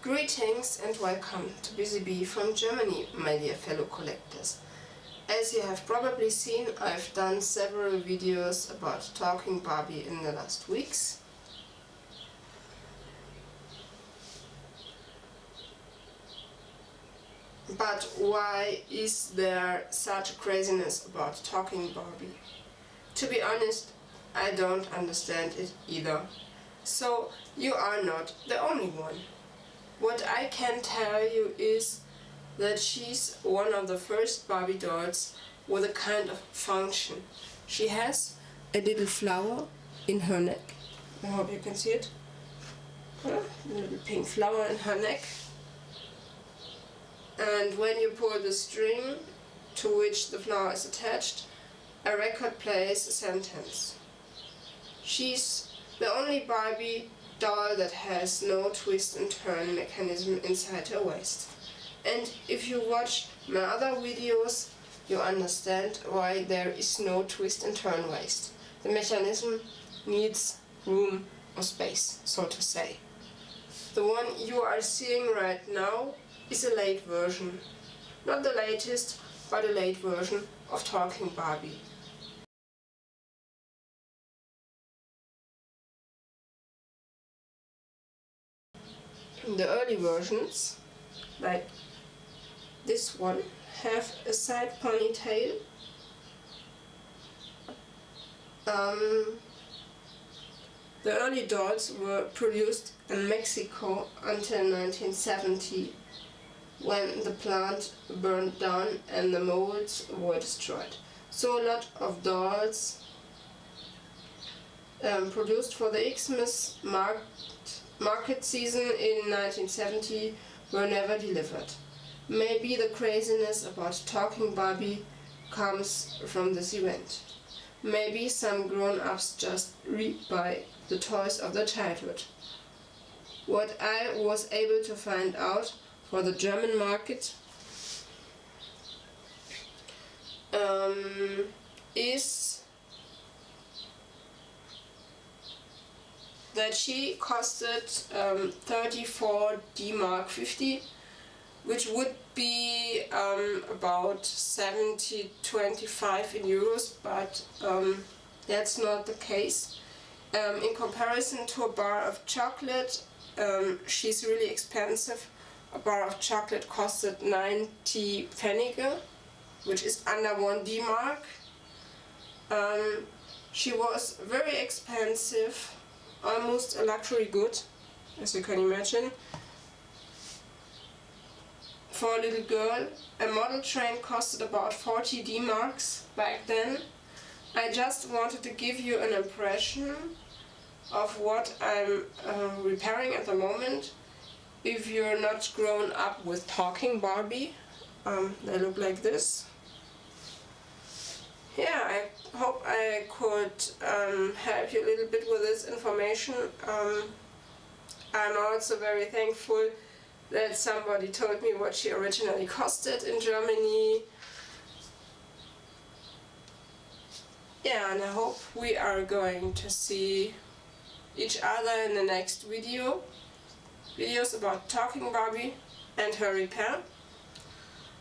Greetings and welcome to Busy Bee from Germany, my dear fellow collectors. As you have probably seen, I've done several videos about Talking Barbie in the last weeks. But why is there such craziness about Talking Barbie? To be honest, I don't understand it either. So you are not the only one. What I can tell you is that she's one of the first Barbie dolls with a kind of function. She has a little flower in her neck. I hope you can see it. A little pink flower in her neck. And when you pull the string to which the flower is attached, a record plays a sentence. She's the only Barbie doll that has no twist and turn mechanism inside her waist. And if you watch my other videos, you understand why there is no twist and turn waist. The mechanism needs room or space, so to say. The one you are seeing right now is a late version. Not the latest, but a late version of Talking Barbie. The early versions, like this one, have a side ponytail. The early dolls were produced in Mexico until 1970, when the plant burned down and the molds were destroyed. So a lot of dolls produced for the Xmas market season in 1970 were never delivered. Maybe the craziness about Talking Barbie comes from this event. Maybe some grown-ups just rebuy the toys of their childhood. What I was able to find out for the German market is that she costed 34 D-Mark 50, which would be about 70-25 in euros, but that's not the case. In comparison to a bar of chocolate, she's really expensive. A bar of chocolate costed 90 Pfennige, which is under 1 D-Mark. She was very expensive, almost a luxury good, as you can imagine. For a little girl, a model train costed about 40 D-Marks back then. I just wanted to give you an impression of what I'm repairing at the moment. If you're not grown up with Talking Barbie, they look like this. Yeah, I hope I could help you a little bit with this information. I'm also very thankful that somebody told me what she originally costed in Germany. Yeah, and I hope we are going to see each other in the next videos about Talking Barbie and her repair.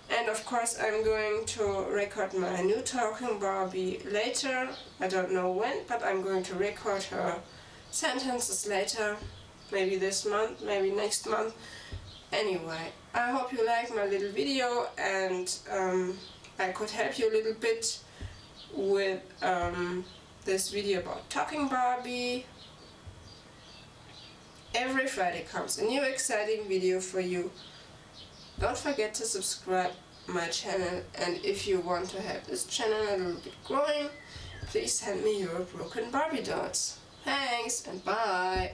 And of course I'm going to record my new Talking Barbie later. I don't know when, but I'm going to record her sentences later. Maybe this month, maybe next month. Anyway, I hope you liked my little video and I could help you a little bit with this video about Talking Barbie. Every Friday comes a new exciting video for you. Don't forget to subscribe my channel, and if you want to help this channel a little bit growing, please send me your broken Barbie dolls. Thanks and bye!